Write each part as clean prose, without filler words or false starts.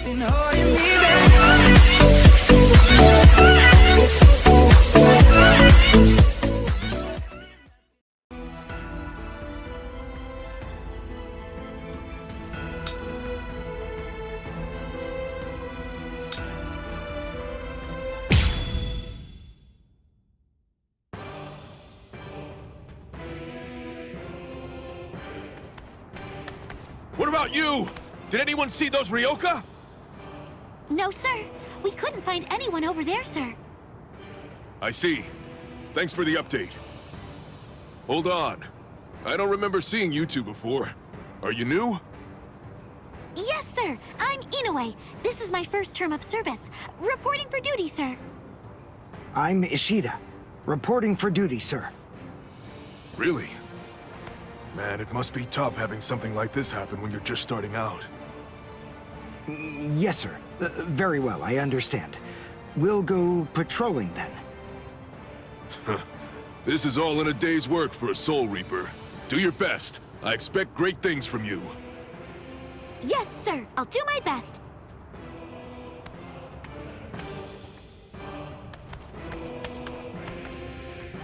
been holding me back. What about you? Did anyone see those Ryoka? No, sir. We couldn't find anyone over there, sir. I see. Thanks for the update. Hold on. I don't remember seeing you two before. Are you new? Yes, sir. I'm Inoue. This is my first term of service. Reporting for duty, sir. I'm Ishida. Reporting for duty, sir. Really? Man, it must be tough having something like this happen when you're just starting out. Yes, sir. Very well, I understand. We'll go patrolling then. This is all in a day's work for a Soul Reaper. Do your best. I expect great things from you. Yes, sir. I'll do my best.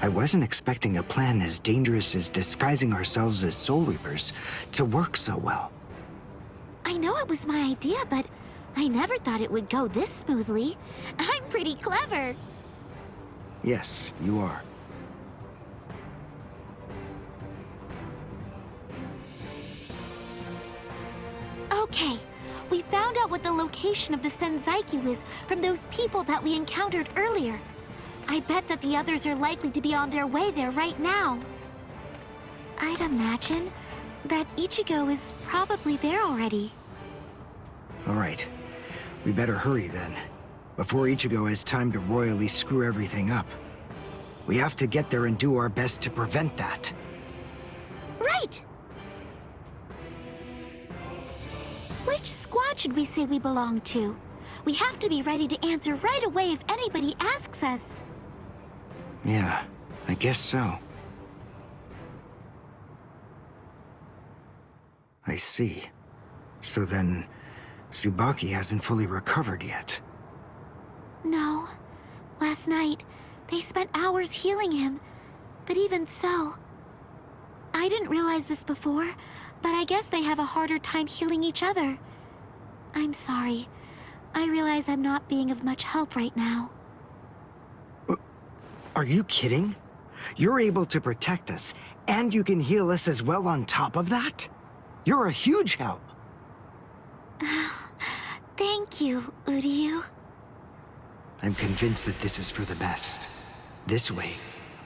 I wasn't expecting a plan as dangerous as disguising ourselves as Soul Reapers to work so well. I know it was my idea, but I never thought it would go this smoothly. I'm pretty clever. Yes, you are. Okay, we found out what the location of the Senzaikyu is from those people that we encountered earlier. I bet that the others are likely to be on their way there right now. I'd imagine that Ichigo is probably there already. All right. We better hurry then, before Ichigo has time to royally screw everything up. We have to get there and do our best to prevent that. Right! Which squad should we say we belong to? We have to be ready to answer right away if anybody asks us. Yeah, I guess so. I see. So then, Tsubaki hasn't fully recovered yet. No. Last night, they spent hours healing him. But even so... I didn't realize this before, but I guess they have a harder time healing each other. I'm sorry. I realize I'm not being of much help right now. Are you kidding? You're able to protect us, and you can heal us as well on top of that? You're a huge help. Thank you, Uryu. I'm convinced that this is for the best. This way,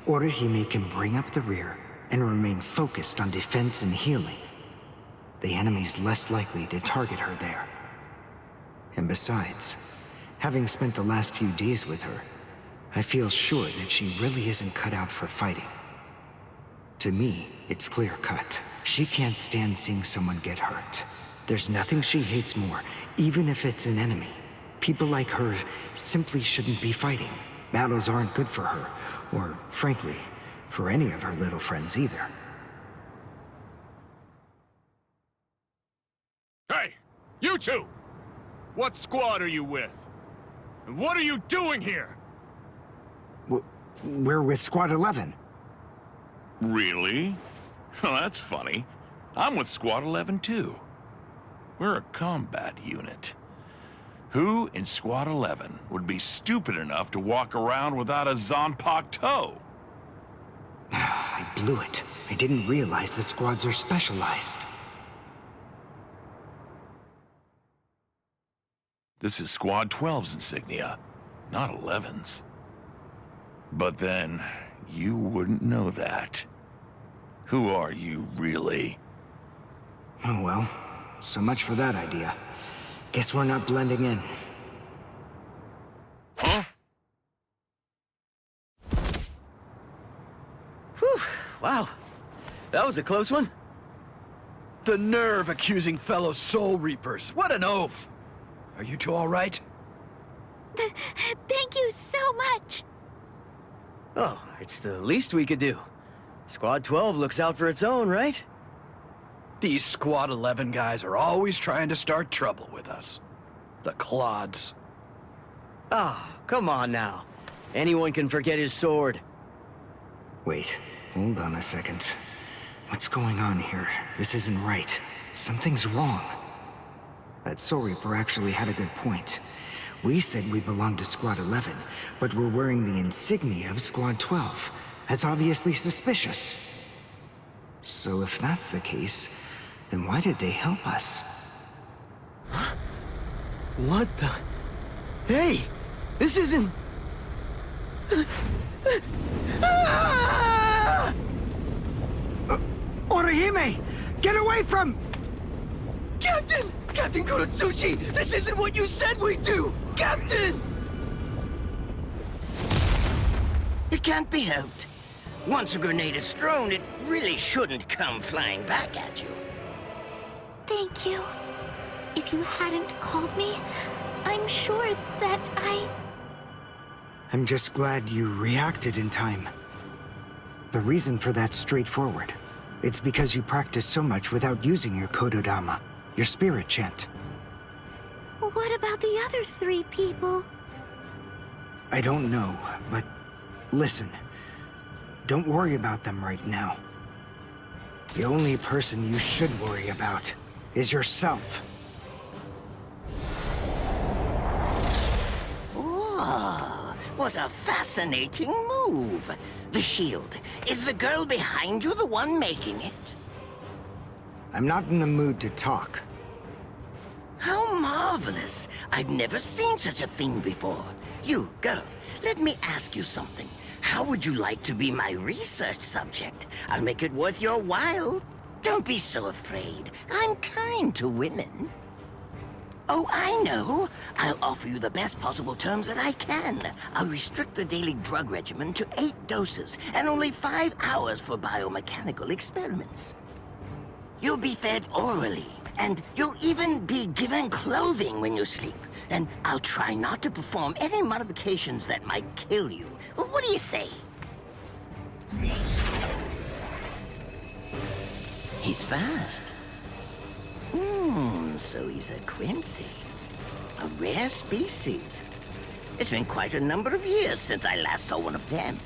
Orihime can bring up the rear and remain focused on defense and healing. The enemy's less likely to target her there. And besides, having spent the last few days with her, I feel sure that she really isn't cut out for fighting. To me, it's clear-cut. She can't stand seeing someone get hurt. There's nothing she hates more, even if it's an enemy. People like her simply shouldn't be fighting. Battles aren't good for her, or, frankly, for any of her little friends either. Hey, you two! What squad are you with? And what are you doing here? We're with Squad 11. Really? Well, that's funny. I'm with Squad 11 too. We're a combat unit. Who in Squad 11 would be stupid enough to walk around without a Zanpakuto toe? I blew it. I didn't realize the squads are specialized. This is Squad 12's insignia, not 11's. But then, you wouldn't know that. Who are you, really? Oh well, so much for that idea. Guess we're not blending in. Huh? Whew, wow. That was a close one. The nerve accusing fellow Soul Reapers. What an oaf! Are you two all right? Thank you so much. Oh, it's the least we could do. Squad 12 looks out for its own, right? These Squad 11 guys are always trying to start trouble with us. The clods. Ah, come on now. Anyone can forget his sword. Wait, hold on a second. What's going on here? This isn't right. Something's wrong. That Soul Reaper actually had a good point. We said we belonged to Squad 11, but we're wearing the insignia of Squad 12. That's obviously suspicious. So if that's the case, then why did they help us? What the? Hey! This isn't... Orihime! Get away from... Captain! Captain Kurotsuchi! This isn't what you said we'd do! Captain! It can't be helped. Once a grenade is thrown, it really shouldn't come flying back at you. Thank you. If you hadn't called me, I'm sure that I'm just glad you reacted in time. The reason for that's straightforward. It's because you practice so much without using your Kododama, your spirit chant. What about the other 3 people? I don't know, but listen. Don't worry about them right now. The only person you should worry about is yourself. Oh, what a fascinating move. The shield. Is the girl behind you the one making it? I'm not in the mood to talk. How marvelous. I've never seen such a thing before. You, girl, let me ask you something. How would you like to be my research subject? I'll make it worth your while. Don't be so afraid. I'm kind to women. Oh, I know. I'll offer you the best possible terms that I can. I'll restrict the daily drug regimen to 8 doses and only 5 hours for biomechanical experiments. You'll be fed orally, and you'll even be given clothing when you sleep. And I'll try not to perform any modifications that might kill you. What do you say? He's fast. So he's a Quincy. A rare species. It's been quite a number of years since I last saw one of them.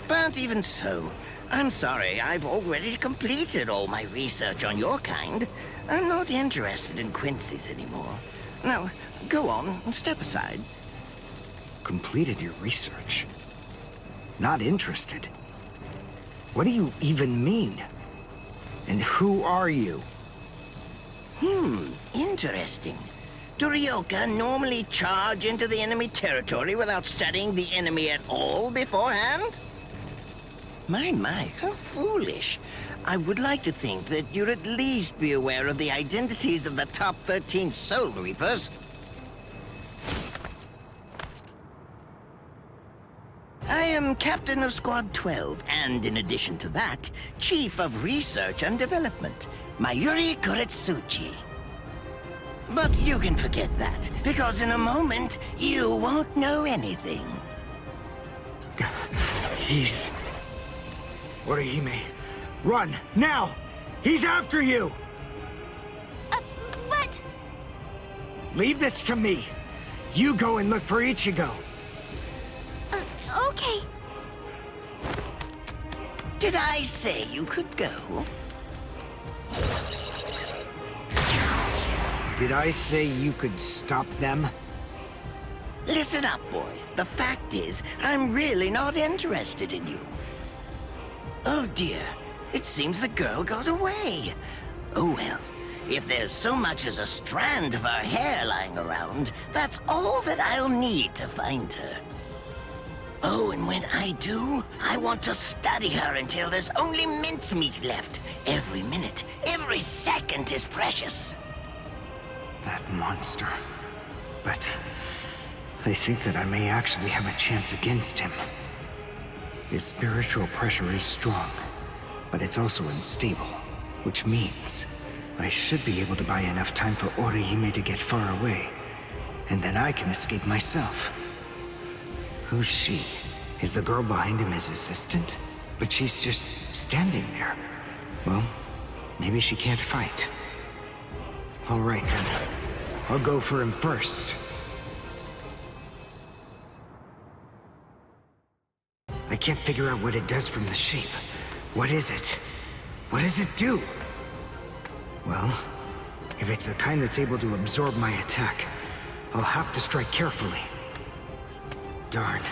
But even so, I'm sorry, I've already completed all my research on your kind. I'm not interested in Quincy's anymore. Now, go on, step aside. Completed your research? Not interested? What do you even mean? And who are you? Interesting. Do Ryoka normally charge into the enemy territory without studying the enemy at all beforehand? My, how foolish. I would like to think that you'd at least be aware of the identities of the top 13 Soul Reapers. I am Captain of Squad 12, and in addition to that, Chief of Research and Development, Mayuri Kuretsuchi. But you can forget that, because in a moment, you won't know anything. He's... Orihime, run, now! He's after you! But... Leave this to me. You go and look for Ichigo. Okay. Did I say you could go? Did I say you could stop them? Listen up, boy. The fact is, I'm really not interested in you. Oh dear, it seems the girl got away. Oh well, if there's so much as a strand of her hair lying around, that's all that I'll need to find her. Oh, and when I do, I want to study her until there's only mincemeat left. Every minute, every second is precious. That monster. But I think that I may actually have a chance against him. His spiritual pressure is strong, but it's also unstable, which means I should be able to buy enough time for Orihime to get far away, and then I can escape myself. Who's she? Is the girl behind him his assistant? But she's just standing there. Well, maybe she can't fight. All right then. I'll go for him first. I can't figure out what it does from the shape. What is it? What does it do? Well, if it's the kind that's able to absorb my attack, I'll have to strike carefully. Darn,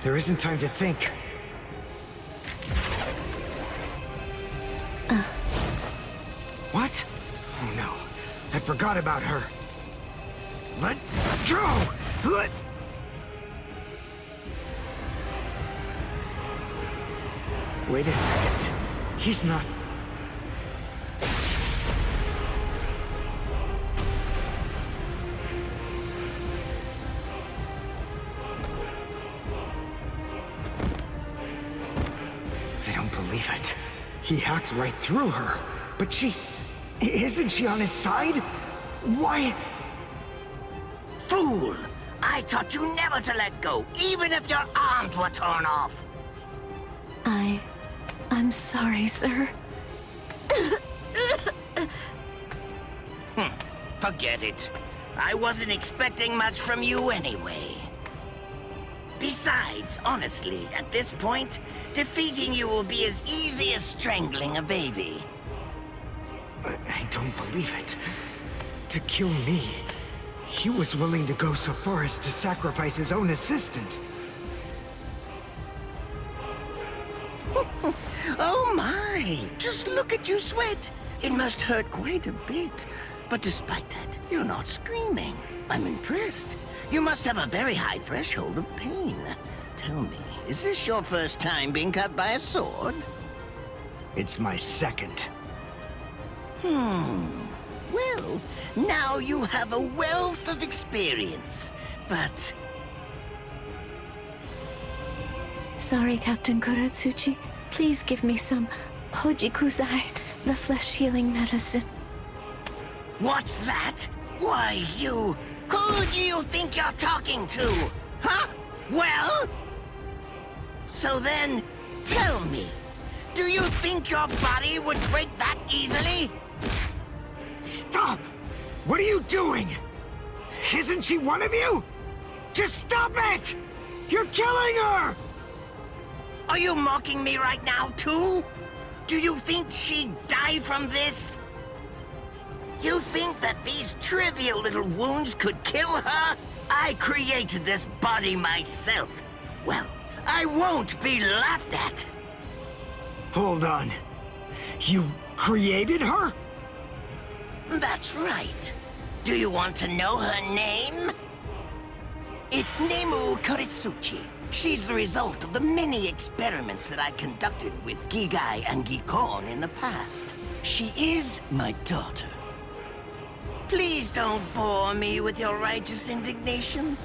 there isn't time to think. What? Oh no, I forgot about her. Let go! Wait a second. He's not... I don't believe it. He hacked right through her. But she... Isn't she on his side? Why... Fool! I taught you never to let go, even if your arms were torn off. I'm sorry, sir. Forget it. I wasn't expecting much from you anyway. Besides, honestly, at this point, defeating you will be as easy as strangling a baby. I don't believe it. To kill me, he was willing to go so far as to sacrifice his own assistant. Oh my! Just look at you sweat! It must hurt quite a bit. But despite that, you're not screaming. I'm impressed. You must have a very high threshold of pain. Tell me, is this your first time being cut by a sword? It's my second. Well, now you have a wealth of experience. But... Sorry, Captain Kuratsuchi. Please give me some Hojikuzai, the flesh-healing medicine. what's that? Why, you... Who do you think you're talking to? Huh? Well? So then, tell me, do you think your body would break that easily? Stop! What are you doing? Isn't she one of you? Just stop it! You're killing her! Are you mocking me right now, too? Do you think she'd die from this? You think that these trivial little wounds could kill her? I created this body myself. Well, I won't be laughed at. Hold on. You created her? That's right. Do you want to know her name? It's Nemu Kuritsuchi. She's the result of the many experiments that I conducted with Gigai and Gikon in the past. She is my daughter. Please don't bore me with your righteous indignation.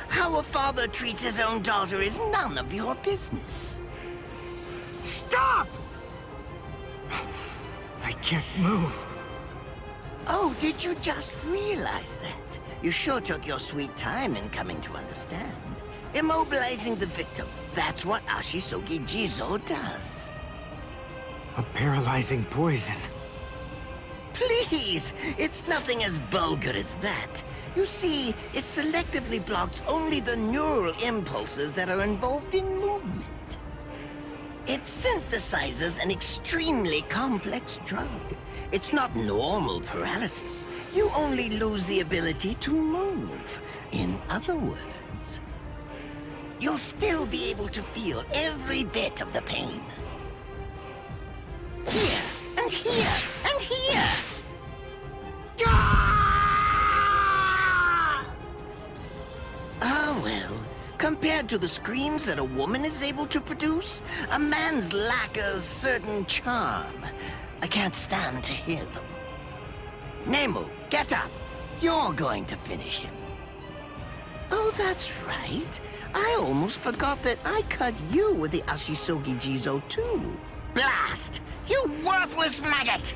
How a father treats his own daughter is none of your business. Stop! I can't move. Oh, did you just realize that? You sure took your sweet time in coming to understand. Immobilizing the victim. That's what Ashisogi Jizo does. A paralyzing poison. Please! It's nothing as vulgar as that. You see, it selectively blocks only the neural impulses that are involved in movement. It synthesizes an extremely complex drug. It's not normal paralysis. You only lose the ability to move. In other words, you'll still be able to feel every bit of the pain. Here, and here, and here! Ah, well, compared to the screams that a woman is able to produce, a man's lack a certain charm. I can't stand to hear them. Nemu, get up. You're going to finish him. Oh, that's right. I almost forgot that I cut you with the Ashisogi Jizo too. Blast! You worthless maggot!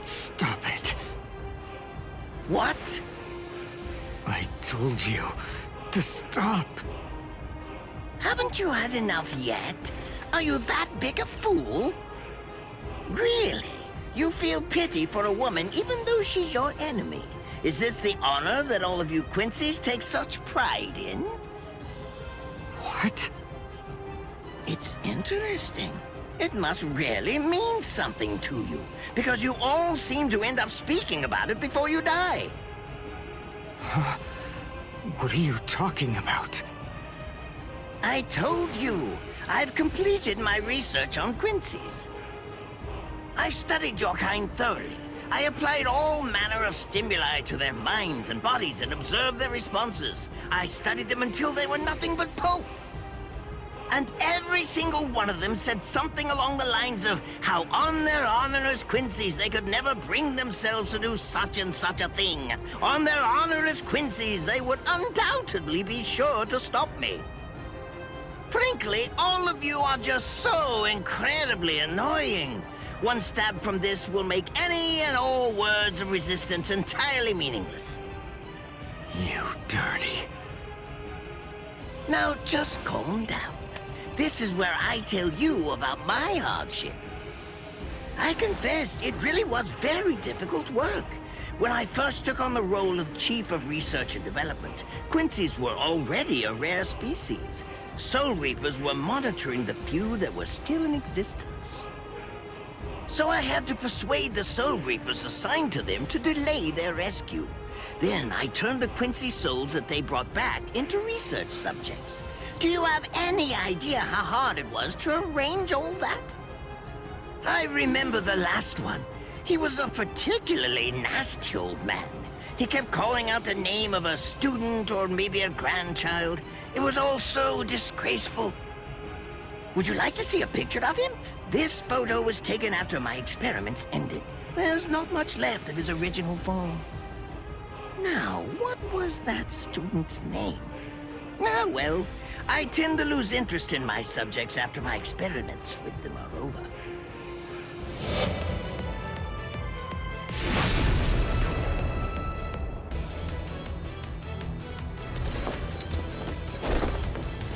Stop it. What? I told you to stop. Haven't you had enough yet? Are you that big a fool? Really? You feel pity for a woman even though she's your enemy. Is this the honor that all of you Quincy's take such pride in? What? It's interesting. It must really mean something to you, because you all seem to end up speaking about it before you die. What are you talking about? I told you, I've completed my research on Quincy's. I studied your kind thoroughly. I applied all manner of stimuli to their minds and bodies and observed their responses. I studied them until they were nothing but pulp. And every single one of them said something along the lines of how on their honor as Quincy's they could never bring themselves to do such and such a thing. On their honor as Quincy's they would undoubtedly be sure to stop me. Frankly, all of you are just so incredibly annoying. One stab from this will make any and all words of resistance entirely meaningless. You dirty. Now just calm down. This is where I tell you about my hardship. I confess, it really was very difficult work. When I first took on the role of Chief of Research and Development, Quincy's were already a rare species. Soul Reapers were monitoring the few that were still in existence. So I had to persuade the Soul Reapers assigned to them to delay their rescue. Then I turned the Quincy souls that they brought back into research subjects. Do you have any idea how hard it was to arrange all that? I remember the last one. He was a particularly nasty old man. He kept calling out the name of a student or maybe a grandchild. It was all so disgraceful. Would you like to see a picture of him? This photo was taken after my experiments ended. There's not much left of his original form. Now, what was that student's name? Ah, well, I tend to lose interest in my subjects after my experiments with them are over.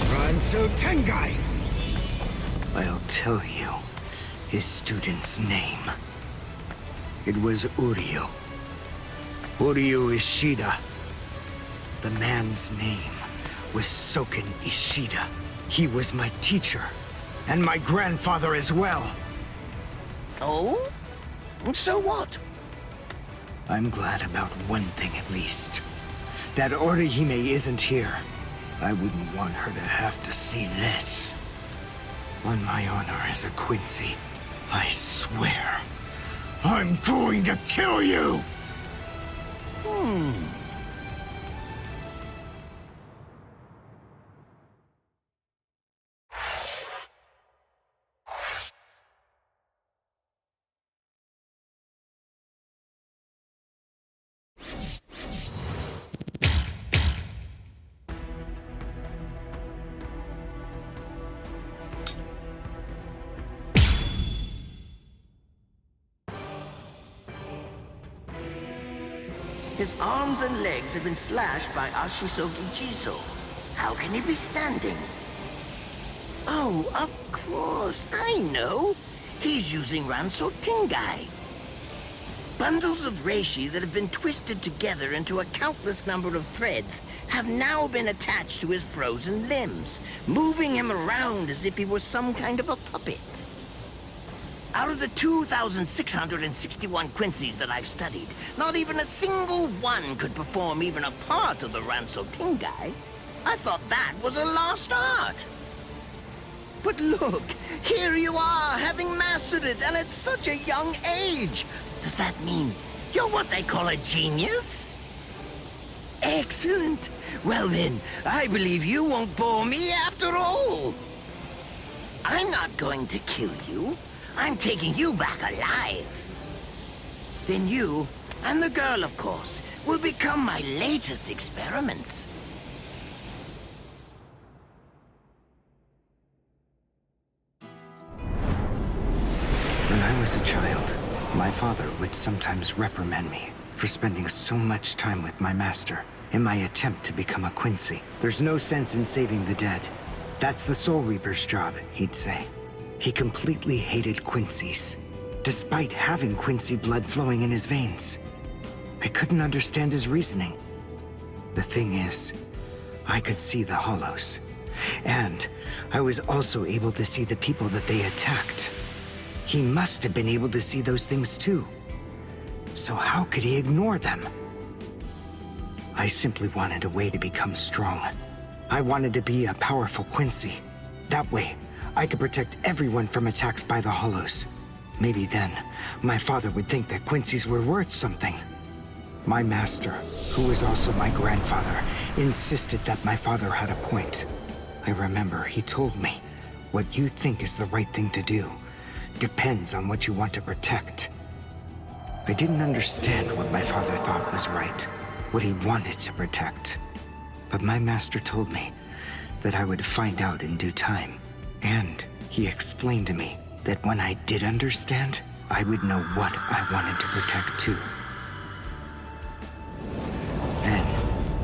Ranso Tengai! I'll tell you his student's name. It was Uryu. Uryu Ishida. The man's name was Soken Ishida. He was my teacher, and my grandfather as well. Oh? So what? I'm glad about one thing at least. That Orihime isn't here. I wouldn't want her to have to see this. On my honor as a Quincy, I swear, I'm going to kill you! His arms and legs have been slashed by Ashisogi Jizo. How can he be standing? Oh, of course, I know. He's using Ranso Tengai. Bundles of reishi that have been twisted together into a countless number of threads have now been attached to his frozen limbs, moving him around as if he were some kind of a puppet. Out of the 2,661 Quincy's that I've studied, not even a single one could perform even a part of the Ranso Tengai. I thought that was a lost art. But look, here you are, having mastered it, and at such a young age. Does that mean you're what they call a genius? Excellent. Well then, I believe you won't bore me after all. I'm not going to kill you. I'm taking you back alive. Then you, and the girl, of course, will become my latest experiments. When I was a child, my father would sometimes reprimand me for spending so much time with my master in my attempt to become a Quincy. There's no sense in saving the dead. That's the Soul Reaper's job, he'd say. He completely hated Quincy's. despite having Quincy blood flowing in his veins. I couldn't understand his reasoning. The thing is, I could see the hollows, and I was also able to see the people that they attacked. He must have been able to see those things too. So how could he ignore them? I simply wanted a way to become strong. I wanted to be a powerful Quincy. That way, I could protect everyone from attacks by the hollows. Maybe then, my father would think that Quincy's were worth something. My master, who was also my grandfather, insisted that my father had a point. I remember he told me, what you think is the right thing to do depends on what you want to protect. I didn't understand what my father thought was right, what he wanted to protect. But my master told me that I would find out in due time. And he explained to me that when I did understand, I would know what I wanted to protect too. Then,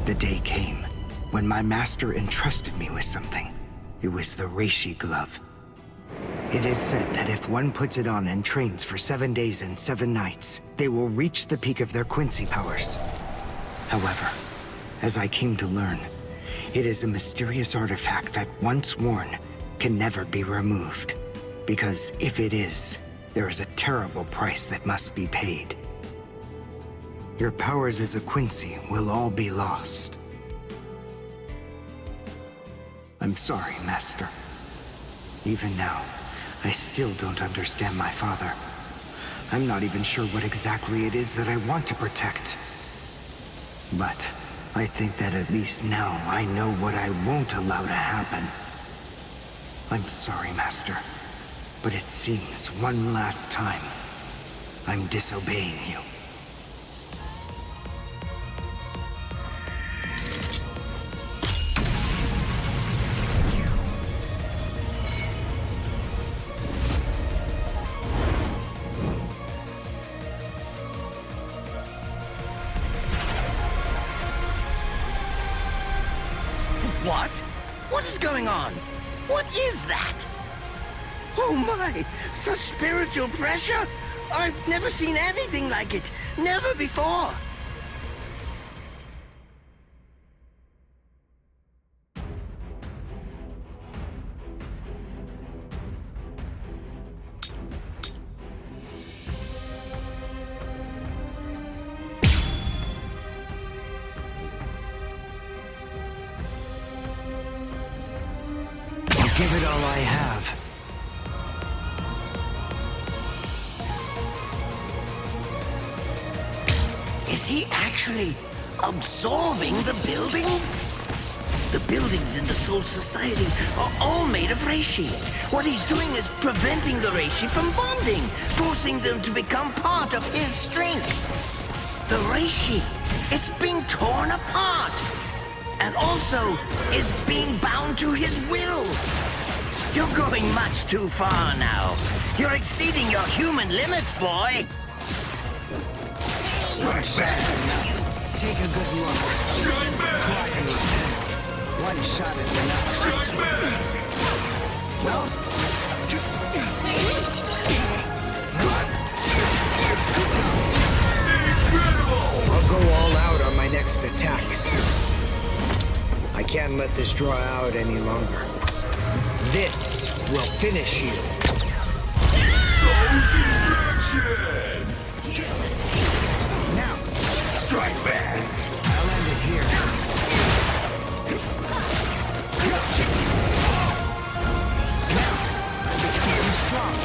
the day came when my master entrusted me with something. It was the Reishi glove. It is said that if one puts it on and trains for 7 days and 7 nights, they will reach the peak of their Quincy powers. However, as I came to learn, it is a mysterious artifact that once worn can never be removed. Because if it is, there is a terrible price that must be paid. Your powers as a Quincy will all be lost. I'm sorry, Master. Even now, I still don't understand my father. I'm not even sure what exactly it is that I want to protect. But I think that at least now I know what I won't allow to happen. I'm sorry, Master, but it seems one last time I'm disobeying you. What? What is going on? What is that? Oh my! Such spiritual pressure? I've never seen anything like it. Never before. Give it all I have. Is he actually absorbing the buildings? The buildings in the Soul Society are all made of Reishi. What he's doing is preventing the Reishi from bonding, forcing them to become part of his strength. The Reishi, it's being torn apart. And also is being bound to his will. You're going much too far now. You're exceeding your human limits, boy. Strike back. Take a good look. Strike back. Try to repent. One shot is enough. Strike back! Well, Incredible! I'll go all out on my next attack. I can't let this draw out any longer. This will finish you. Soul Direction! Now, Strike back! I'll end it here. Now, I've become too strong.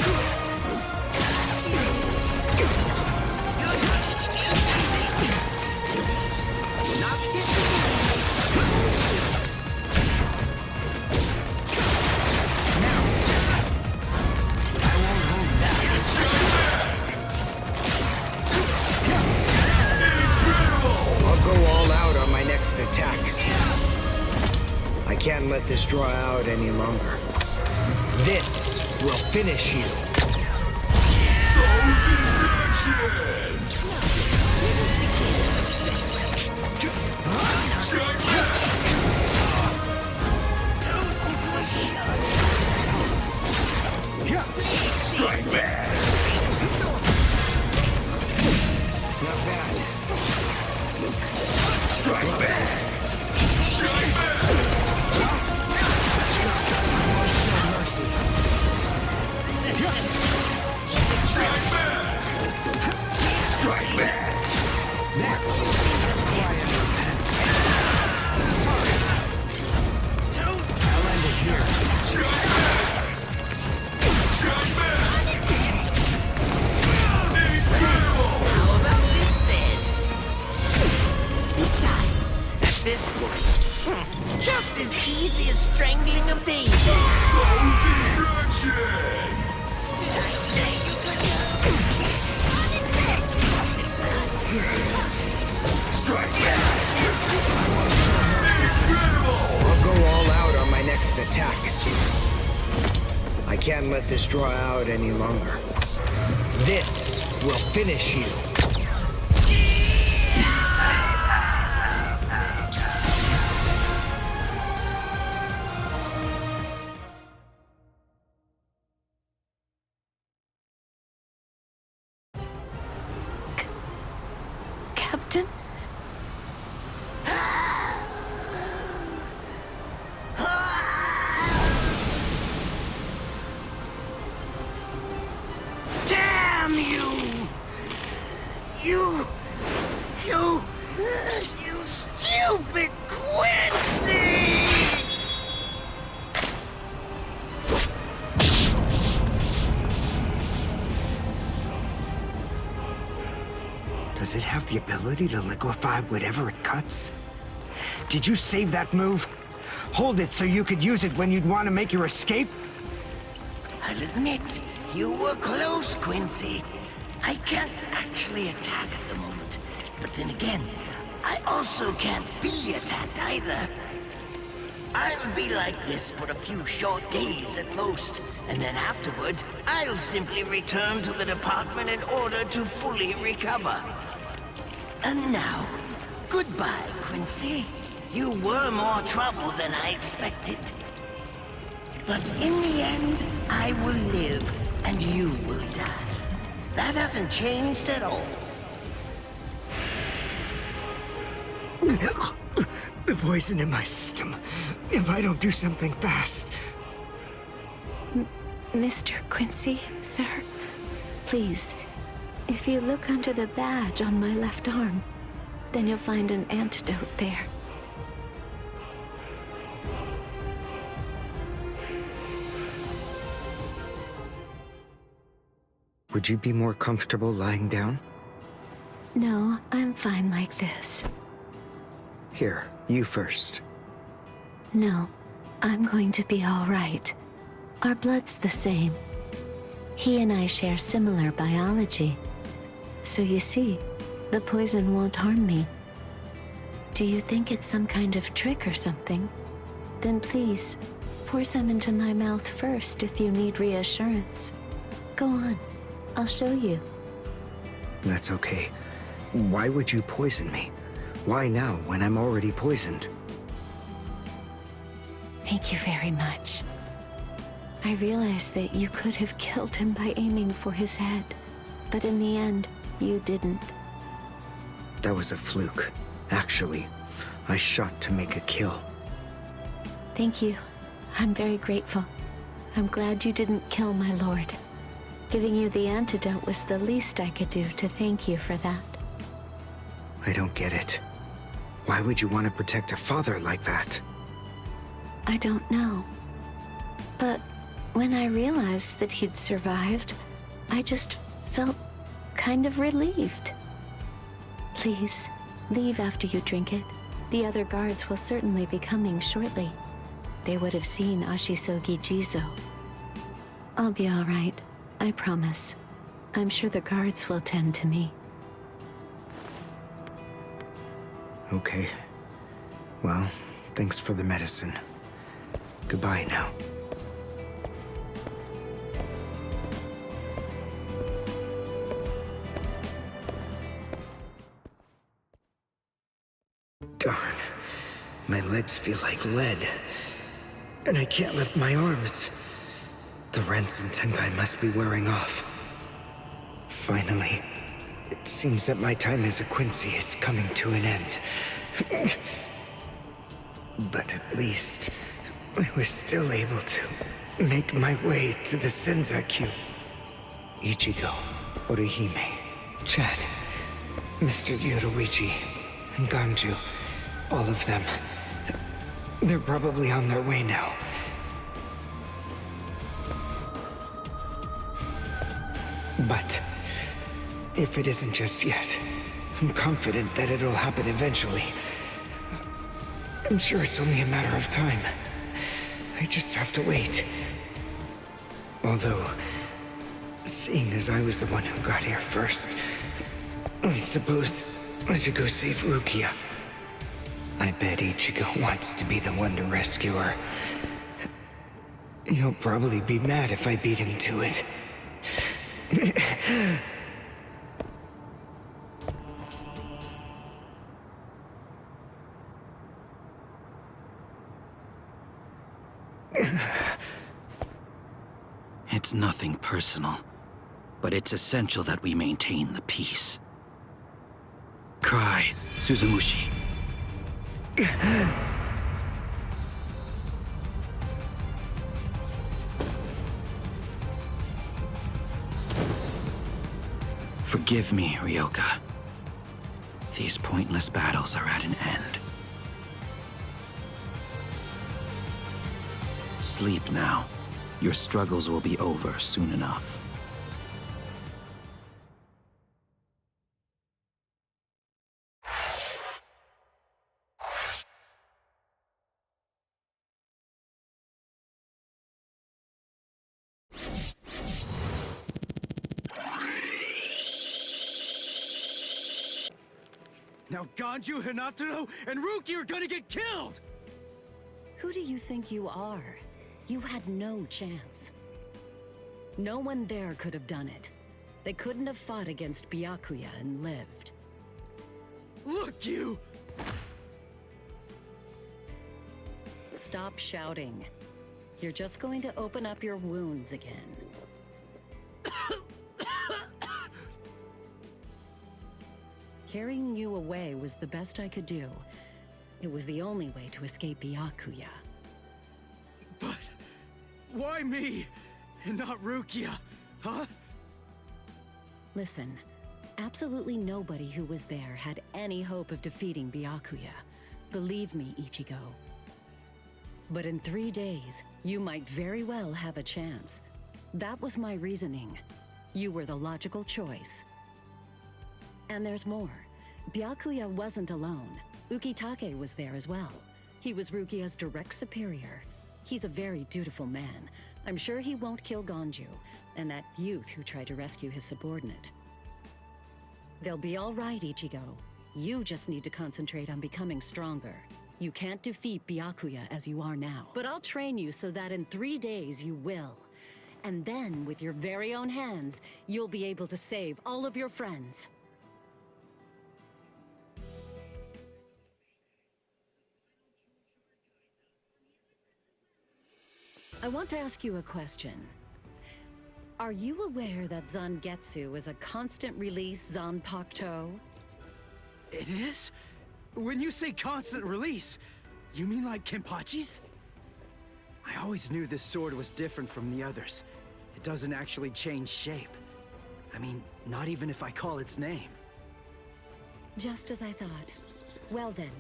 Attack. I can't let this draw out any longer. This will finish you. Soul Direction! Strike back! Strike back! Strike back! Strike back! Show mercy. Strike back! Strike back! There. Cry and repent. Sorry. I'll end it here. Strike back! Strike back! Incredible! How about this then? Besides, at this point, just as easy as strangling a baby. Soul destruction! Did I say you could go? Strike back! Incredible! I'll go all out on my next attack. I can't let this draw out any longer. This will finish you. Captain? Damn you! You stupid Quincy! Does it have the ability to liquefy whatever it cuts? Did you save that move? Hold it so you could use it when you'd want to make your escape? I'll admit, you were close, Quincy. I can't actually attack at the moment, but then again, I also can't be attacked either. I'll be like this for a few short days at most, and then afterward, I'll simply return to the department in order to fully recover. And now, goodbye, Quincy. You were more trouble than I expected. But in the end, I will live, and you will die. That hasn't changed at all. The poison in my system. If I don't do something fast. Mr. Quincy, sir, please, if you look under the badge on my left arm, then you'll find an antidote there. Would you be more comfortable lying down? No, I'm fine like this. Here, you first. No, I'm going to be all right. Our blood's the same. He and I share similar biology. So you see, the poison won't harm me. Do you think it's some kind of trick or something? Then please, pour some into my mouth first if you need reassurance. Go on, I'll show you. That's okay. Why would you poison me? Why now, when I'm already poisoned? Thank you very much. I realized that you could have killed him by aiming for his head, but in the end, you didn't. That was a fluke. Actually, I shot to make a kill. Thank you. I'm very grateful. I'm glad you didn't kill my lord. Giving you the antidote was the least I could do to thank you for that. I don't get it. Why would you want to protect a father like that? I don't know. But when I realized that he'd survived, I just felt kind of relieved. Please, leave after you drink it. The other guards will certainly be coming shortly. They would have seen Ashisogi Jizo. I'll be all right, I promise. I'm sure the guards will tend to me. Okay. Well, thanks for the medicine. Goodbye now. Darn. My legs feel like lead. And I can't lift my arms. The rents in Tenkai must be wearing off. Finally, It seems that my time as a Quincy is coming to an end. But at least I was still able to make my way to the Senzakyu. Ichigo, Orihime, Chad, Mr. Yoruichi, and Ganju, all of them. They're probably on their way now. But if it isn't just yet, I'm confident that it'll happen eventually. I'm sure it's only a matter of time. I just have to wait. Although, seeing as I was the one who got here first, I suppose I should go save Rukia. I bet Ichigo wants to be the one to rescue her. He'll probably be mad if I beat him to it. It's nothing personal, but it's essential that we maintain the peace. Cry, Suzumushi. Forgive me, Ryoka. These pointless battles are at an end. Sleep now. Your struggles will be over soon enough. Now Ganju, Hinataro, and Ruki are gonna get killed! Who do you think you are? You had no chance. No one there could have done it. They couldn't have fought against Byakuya and lived. Look, you! Stop shouting. You're just going to open up your wounds again. Carrying you away was the best I could do. It was the only way to escape Byakuya. But why me and not Rukia, huh? Listen, absolutely nobody who was there had any hope of defeating Byakuya. Believe me, Ichigo. But in 3 days, you might very well have a chance. That was my reasoning. You were the logical choice. And there's more. Byakuya wasn't alone. Ukitake was there as well. He was Rukia's direct superior. He's a very dutiful man. I'm sure he won't kill Ganju, and that youth who tried to rescue his subordinate. They'll be all right, Ichigo. You just need to concentrate on becoming stronger. You can't defeat Byakuya as you are now. But I'll train you so that in 3 days you will. And then, with your very own hands, you'll be able to save all of your friends. I want to ask you a question. Are you aware that Zangetsu is a constant release Zanpakuto? It is? When you say constant release, you mean like Kenpachi's? I always knew this sword was different from the others. It doesn't actually change shape. I mean, not even if I call its name. Just as I thought. Well then,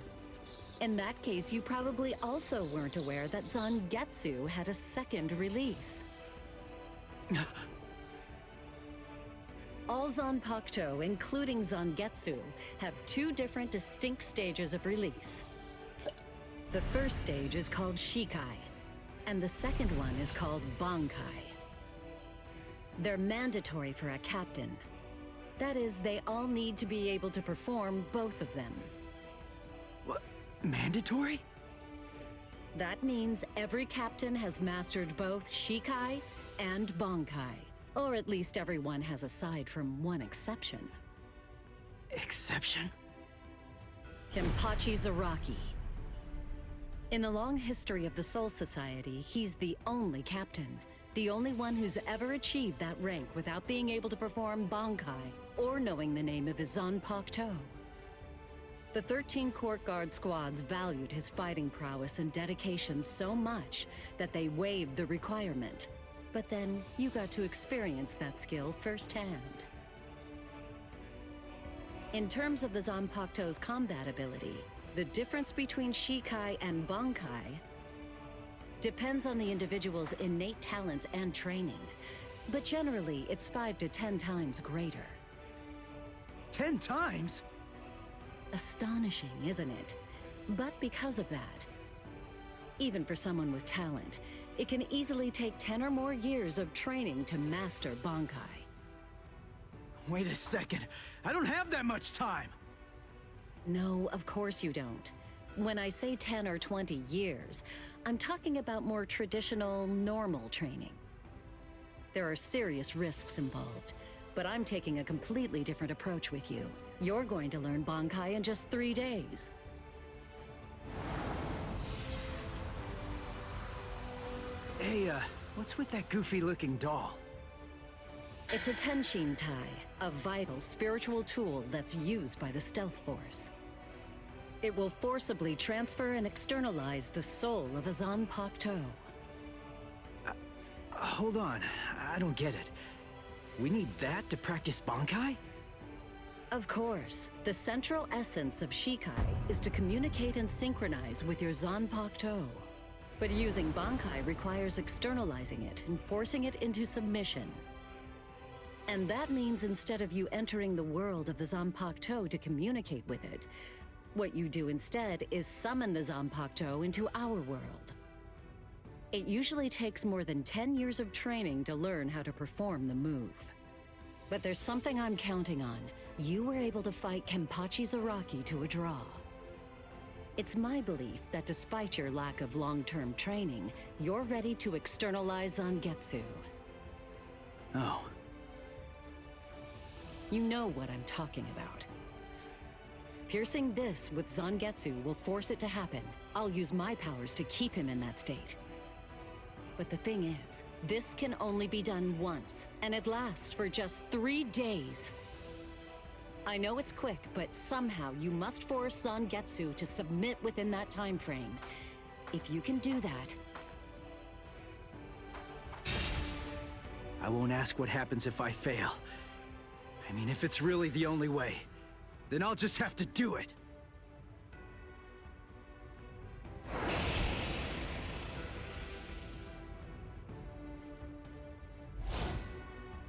in that case, you probably also weren't aware that Zangetsu had a second release. All Zanpakuto, including Zangetsu, have 2 different distinct stages of release. The first stage is called Shikai, and the second one is called Bankai. They're mandatory for a captain. That is, they all need to be able to perform both of them. What? Mandatory? That means every captain has mastered both Shikai and Bankai. Or at least everyone has aside from one exception. Exception? Kenpachi Zaraki. In the long history of the Soul Society, he's the only captain. The only one who's ever achieved that rank without being able to perform Bankai or knowing the name of his Zanpakuto. The 13 court guard squads valued his fighting prowess and dedication so much that they waived the requirement. But then you got to experience that skill firsthand. In terms of the Zanpakuto's combat ability, the difference between Shikai and Bankai depends on the individual's innate talents and training, but generally it's 5 to 10 times greater. 10 times? Astonishing, isn't it? But because of that, even for someone with talent, it can easily take 10 or more years of training to master Bankai. Wait a second, I don't have that much time! No, of course you don't. When I say 10 or 20 years, I'm talking about more traditional, normal training. There are serious risks involved, but I'm taking a completely different approach with you. You're going to learn Bankai in just 3 days. Hey, what's with that goofy-looking doll? It's a Tenshin Tai, a vital spiritual tool that's used by the Stealth Force. It will forcibly transfer and externalize the soul of a Zanpakuto. Hold on, I don't get it. We need that to practice Bankai? Of course, the central essence of Shikai is to communicate and synchronize with your Zanpakuto. But using Bankai requires externalizing it and forcing it into submission. And that means instead of you entering the world of the Zanpakuto to communicate with it, what you do instead is summon the Zanpakuto into our world. It usually takes more than 10 years of training to learn how to perform the move. But there's something I'm counting on. You were able to fight Kenpachi Zaraki to a draw. It's my belief that despite your lack of long-term training, you're ready to externalize Zangetsu. Oh. You know what I'm talking about. Piercing this with Zangetsu will force it to happen. I'll use my powers to keep him in that state. But the thing is, this can only be done once, and it lasts for just 3 days. I know it's quick, but somehow you must force Zangetsu to submit within that time frame. If you can do that... I won't ask what happens if I fail. I mean, if it's really the only way, then I'll just have to do it.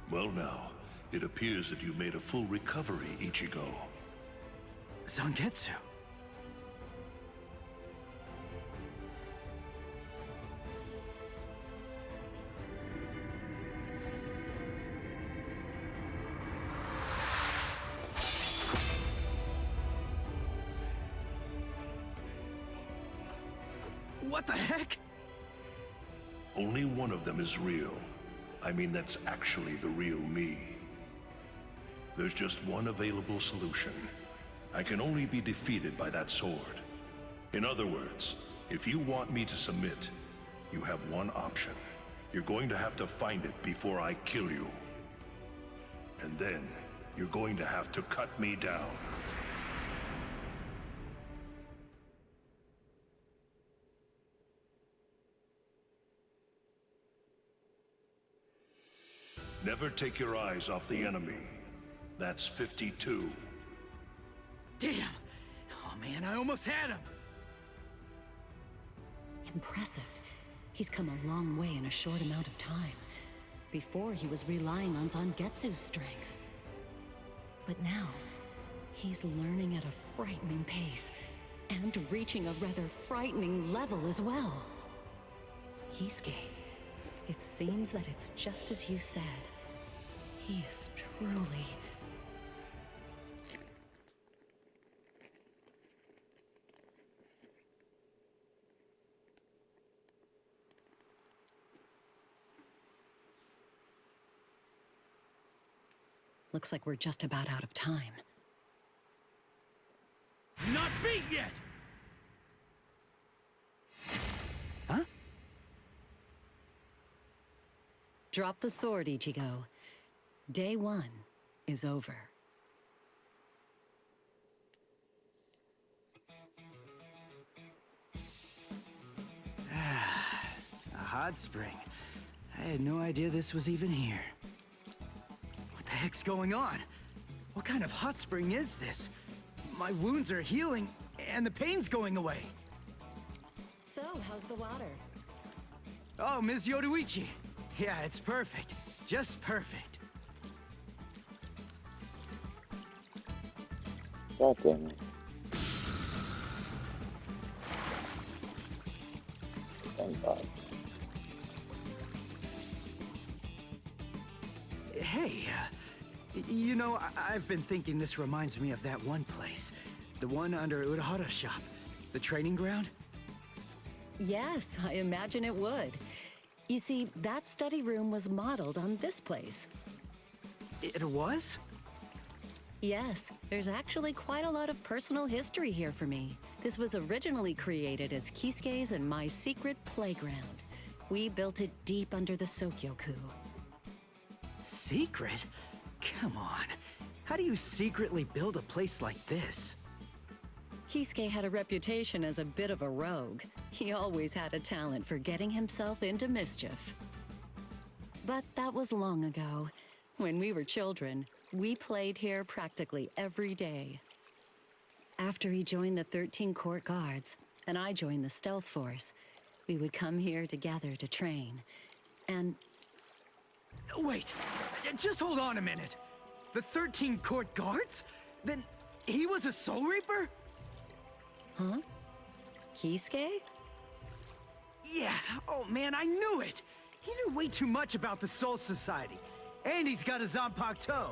Well now, it appears that you made a full recovery, Ichigo. Zangetsu. What the heck? Only one of them is real. I mean, that's actually the real me. There's just one available solution. I can only be defeated by that sword. In other words, if you want me to submit, you have one option. You're going to have to find it before I kill you. And then, you're going to have to cut me down. Never take your eyes off the enemy. That's 52. Damn! Oh man, I almost had him! Impressive. He's come a long way in a short amount of time. Before, he was relying on Zangetsu's strength. But now, he's learning at a frightening pace, and reaching a rather frightening level as well. Kisuke, it seems that it's just as you said. He is truly... Looks like we're just about out of time. Not beat yet! Huh? Drop the sword, Ichigo. Day 1 is over. A hot spring. I had no idea this was even here. What the heck's going on? What kind of hot spring is this? My wounds are healing, and the pain's going away. So, how's the water? Oh, Ms. Yoruichi. Yeah, it's perfect. Just perfect. God damn it. Thank God. Hey, you know, I've been thinking this reminds me of that one place. The one under Urahara's shop. The training ground? Yes, I imagine it would. You see, that study room was modeled on this place. It was? Yes, there's actually quite a lot of personal history here for me. This was originally created as Kisuke's and my secret playground. We built it deep under the Sokyoku. Secret? Come on. How do you secretly build a place like this? Kisuke had a reputation as a bit of a rogue. He always had a talent for getting himself into mischief. But that was long ago. When we were children, we played here practically every day. After he joined the 13 Court Guards, and I joined the Stealth Force, we would come here together to train. And... Wait, just hold on a minute. The 13 Court Guards? Then he was a Soul Reaper? Huh? Kisuke? Yeah, oh man, I knew it! He knew way too much about the Soul Society. And he's got a Zanpakuto.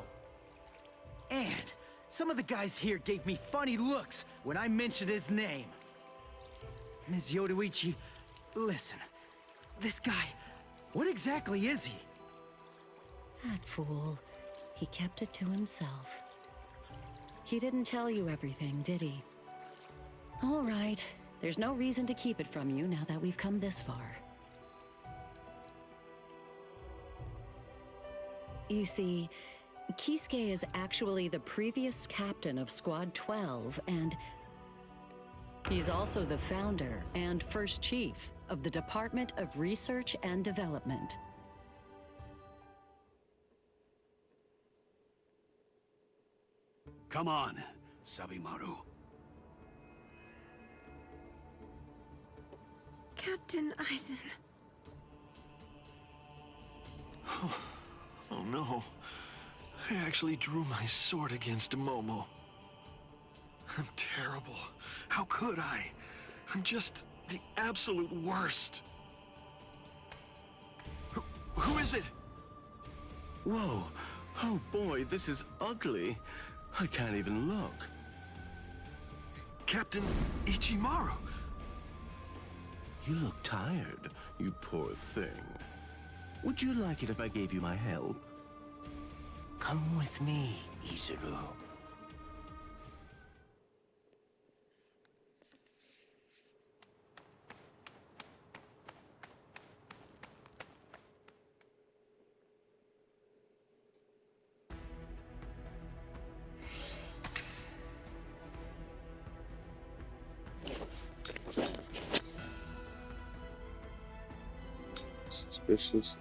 And some of the guys here gave me funny looks when I mentioned his name. Ms. Yoruichi, listen. This guy, what exactly is he? That fool. He kept it to himself. He didn't tell you everything, did he? All right. There's no reason to keep it from you now that we've come this far. You see, Kisuke is actually the previous captain of Squad 12, and he's also the founder and first chief of the Department of Research and Development. Come on, Sabimaru. Captain Aizen. Oh no. I actually drew my sword against Momo. I'm terrible. How could I? I'm just the absolute worst. Who is it? Whoa. Oh boy, this is ugly. I can't even look. Captain Ichimaru. You look tired, you poor thing. Would you like it if I gave you my help? Come with me, Izuru. Suspicious.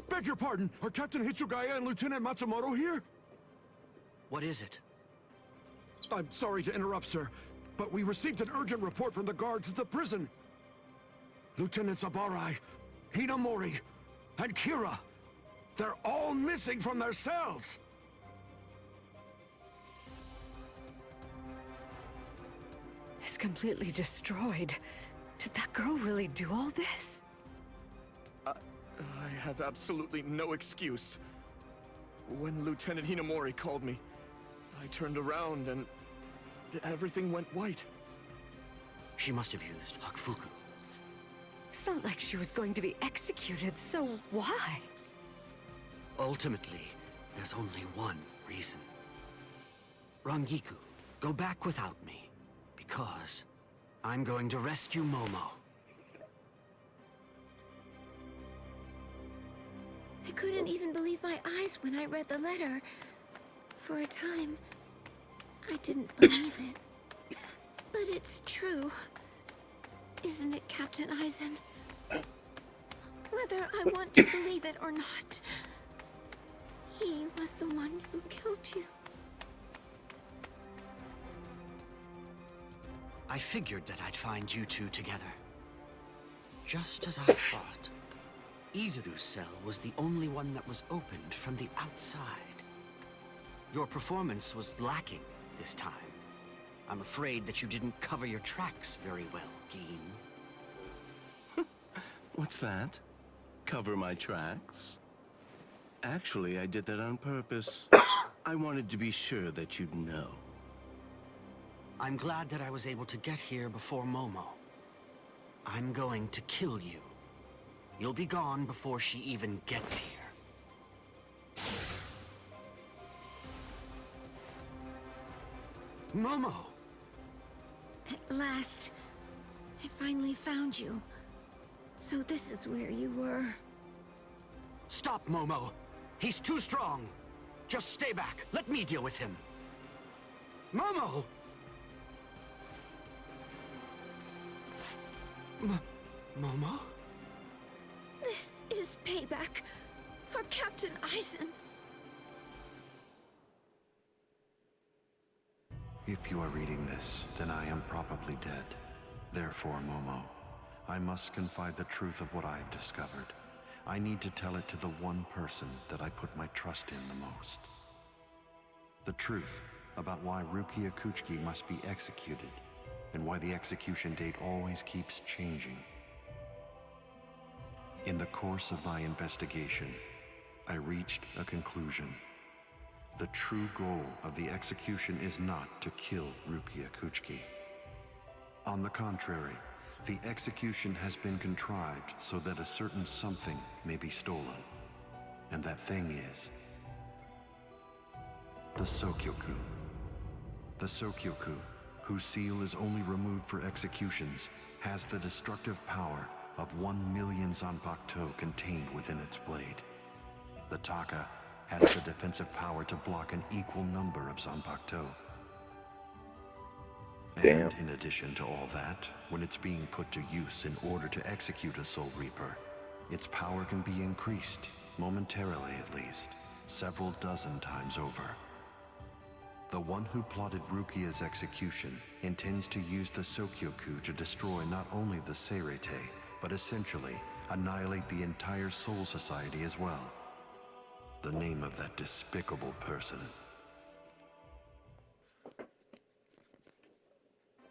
Beg your pardon, are Captain Hitsugaya and Lieutenant Matsumoto here? What is it? I'm sorry to interrupt, sir, but we received an urgent report from the guards at the prison. Lieutenant Sabarai, Hinamori, and Kira, they're all missing from their cells! It's completely destroyed. Did that girl really do all this? I have absolutely no excuse. When Lieutenant Hinamori called me, I turned around and everything went white. She must have used Hakufuku. It's not like she was going to be executed, so why? Ultimately, There's only one reason. Rangiku, go back without me, because I'm going to rescue Momo. I couldn't even believe my eyes when I read the letter. For a time, I didn't believe it. But it's true. Isn't it, Captain Eisen? Whether I want to believe it or not, he was the one who killed you. I figured that I'd find you two together. Just as I thought. Izuru's cell was the only one that was opened from the outside. Your performance was lacking this time. I'm afraid that you didn't cover your tracks very well, Gin. What's that? Cover my tracks? Actually, I did that on purpose. I wanted to be sure that you'd know. I'm glad that I was able to get here before Momo. I'm going to kill you. You'll be gone before she even gets here. Momo! At last, I finally found you. So this is where you were. Stop, Momo! He's too strong! Just stay back. Let me deal with him. Momo! Momo? This is payback for Captain Eisen. If you are reading this, then I am probably dead. Therefore, Momo, I must confide the truth of what I have discovered. I need to tell it to the one person that I put my trust in the most. The truth about why Rukia Kuchiki must be executed, and why the execution date always keeps changing. In the course of my investigation, I reached a conclusion. The true goal of the execution is not to kill Rukia Kuchiki. On the contrary, the execution has been contrived so that a certain something may be stolen. And that thing is the Sokyoku. The Sokyoku, whose seal is only removed for executions, has the destructive power of 1 million Zanpakuto contained within its blade. The Taka has the defensive power to block an equal number of Zanpakuto. And in addition to all that, when it's being put to use in order to execute a Soul Reaper, its power can be increased, momentarily at least, several dozen times over. The one who plotted Rukia's execution intends to use the Sokyoku to destroy not only the Seirete, but essentially annihilate the entire Soul Society as well. The name of that despicable person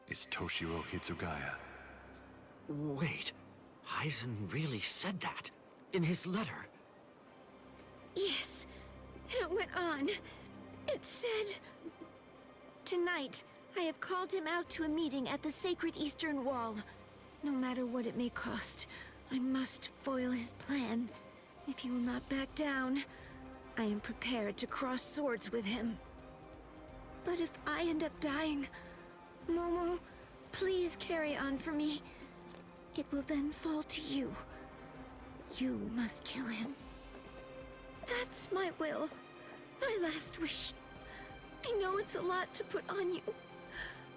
is Toshiro Hitsugaya. Wait, Eisen really said that in his letter? Yes, and it went on. It said, "Tonight, I have called him out to a meeting at the Sacred Eastern Wall. No matter what it may cost, I must foil his plan. If he will not back down, I am prepared to cross swords with him. But if I end up dying, Momo, please carry on for me. It will then fall to you. You must kill him. That's my will, my last wish. I know it's a lot to put on you.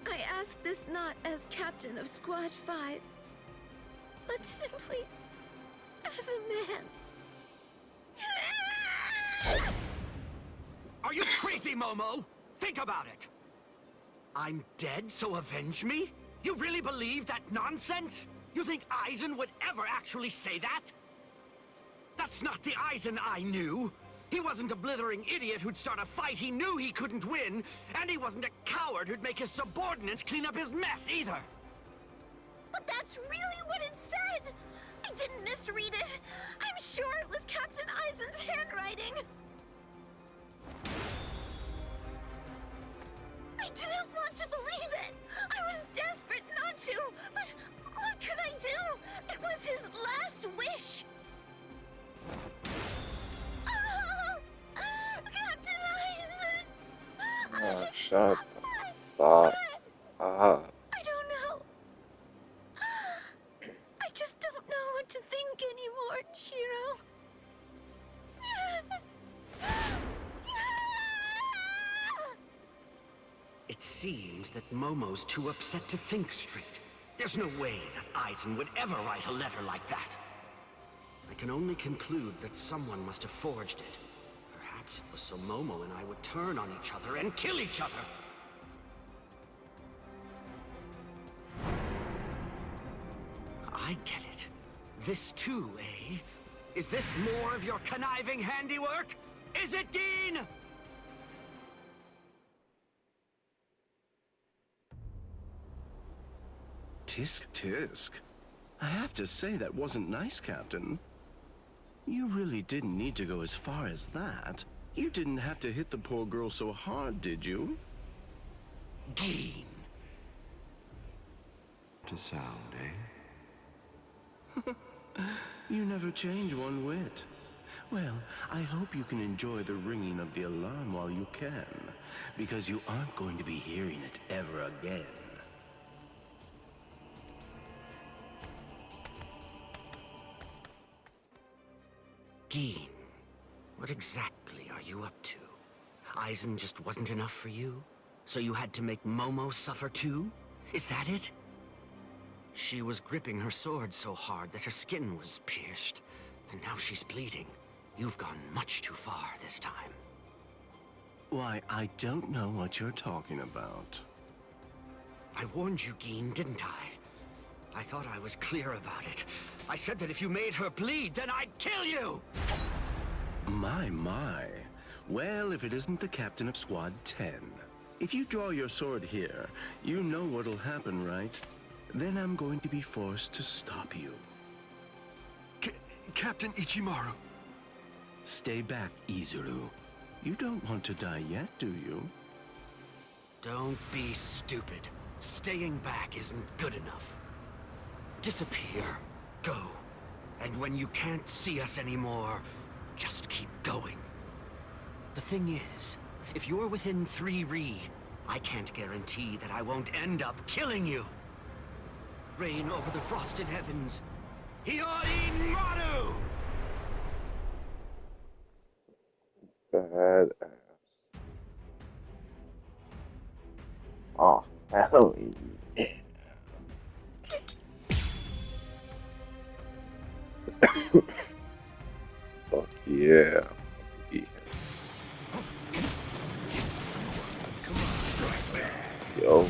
I ask this not as captain of Squad 5, but simply as a man." Are you crazy, Momo? Think about it. I'm dead, so avenge me? You really believe that nonsense? You think Eisen would ever actually say that? That's not the Eisen I knew. He wasn't a blithering idiot who'd start a fight he knew he couldn't win, and he wasn't a coward who'd make his subordinates clean up his mess either. But that's really what it said! I didn't misread it. I'm sure it was Captain Eisen's handwriting. I didn't want to believe it. I was desperate not to, but what could I do? It was his last wish. Oh, God! Shut the fuck up. I don't know. I just don't know what to think anymore, Shiro. It seems that Momo's too upset to think straight. There's no way that Aizen would ever write a letter like that. I can only conclude that someone must have forged it. Perhaps it was so Momo and I would turn on each other and kill each other. I get it. This too, eh? Is this more of your conniving handiwork? Is it, Dean? Tisk tisk. I have to say that wasn't nice, Captain. You really didn't need to go as far as that. You didn't have to hit the poor girl so hard, did you? Dean. To sound, eh? You never change one whit. Well, I hope you can enjoy the ringing of the alarm while you can, because you aren't going to be hearing it ever again. Dean, what exactly are you up to? Aizen just wasn't enough for you? So you had to make Momo suffer too? Is that it? She was gripping her sword so hard that her skin was pierced, and now she's bleeding. You've gone much too far this time. Why, I don't know what you're talking about. I warned you, Geen, didn't I? I thought I was clear about it. I said that if you made her bleed, then I'd kill you! My. Well, if it isn't the captain of Squad 10. If you draw your sword here, you know what'll happen, right? Then I'm going to be forced to stop you. Captain Ichimaru. Stay back, Izuru. You don't want to die yet, do you? Don't be stupid. Staying back isn't good enough. Disappear. Go. And when you can't see us anymore, just keep going. The thing is, if you're within 3 Ri, I can't guarantee that I won't end up killing you. Reign over the frosted heavens. Hiyori Maru! Badass. Oh, hell yeah. Fuck yeah. Yo.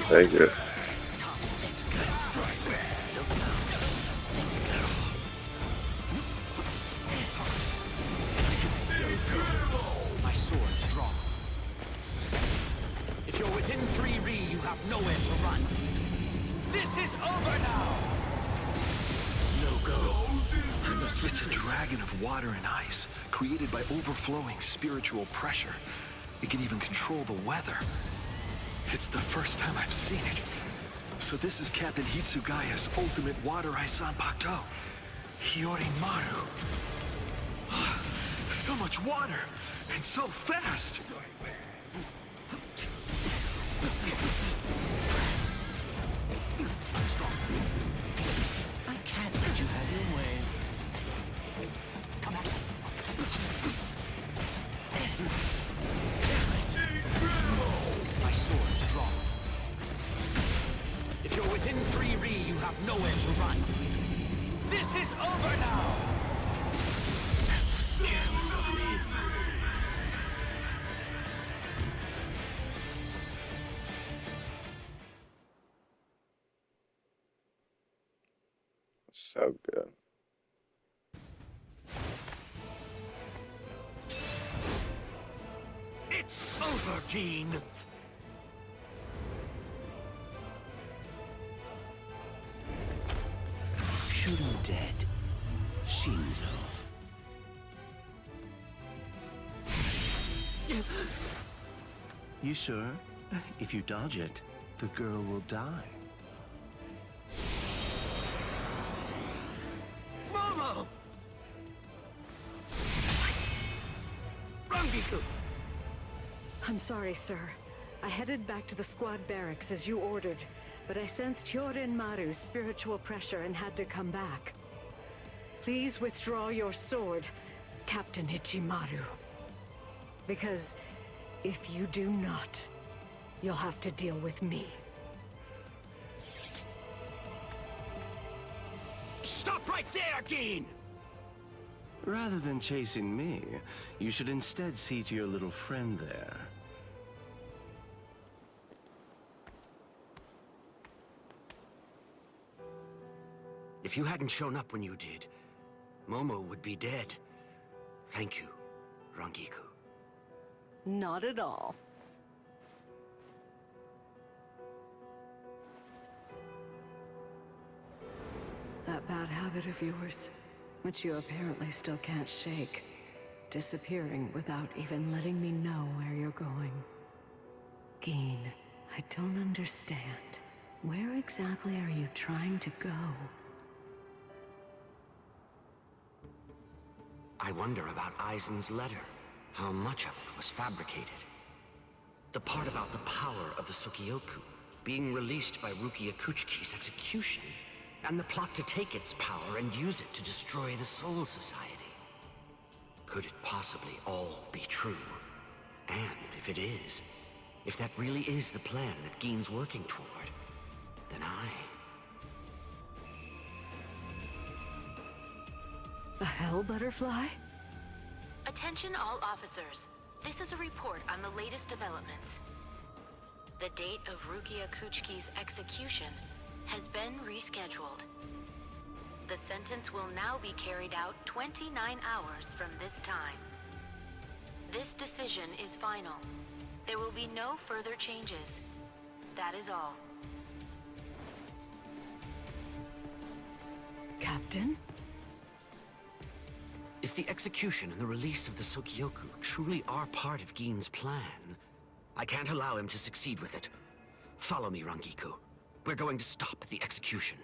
Take it. My sword's drawn. If you're within 3 Ri, you have nowhere to run. This is over now! No go. It's a dragon of water and ice, created by overflowing spiritual pressure. It can even control the weather. It's the first time I've seen it. So this is Captain Hitsugaya's ultimate water ice Zanpakuto. Hiyori Maru. So much water, and so fast! I'm strong. I can't let you have your way. Come on. My sword's drawn. If you're within 3 Ri, you have nowhere to run. This is over now! So good. It's over, Geen. Shoot him dead. Shinzo. You sure? If you dodge it, the girl will die. Momo! Rangiku! I'm sorry, sir. I headed back to the squad barracks as you ordered, but I sensed Hyorin Maru's spiritual pressure and had to come back. Please withdraw your sword, Captain Ichimaru. Because if you do not, you'll have to deal with me. Stop right there, Geen! Rather than chasing me, you should instead see to your little friend there. If you hadn't shown up when you did, Momo would be dead. Thank you, Rangiku. Not at all. That bad habit of yours, which you apparently still can't shake, disappearing without even letting me know where you're going. Geen, I don't understand. Where exactly are you trying to go? I wonder about Aizen's letter. How much of it was fabricated? The part about the power of the Sukioku being released by Rukia Kuchiki's execution, and the plot to take its power and use it to destroy the Soul Society. Could it possibly all be true? And if it is, if that really is the plan that Geen's working toward, then A hell butterfly? Attention all officers. This is a report on the latest developments. The date of Rukia Kuchiki's execution has been rescheduled. The sentence will now be carried out 29 hours from this time. This decision is final. There will be no further changes. That is all. Captain? if the execution and the release of the Sukioku truly are part of Geen's plan, I can't allow him to succeed with it. Follow me, Rangiku. We're going to stop the execution.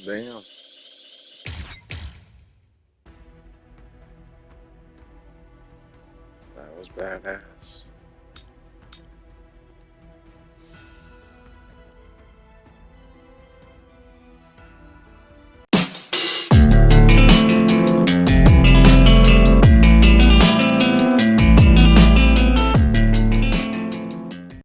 Damn. That was badass.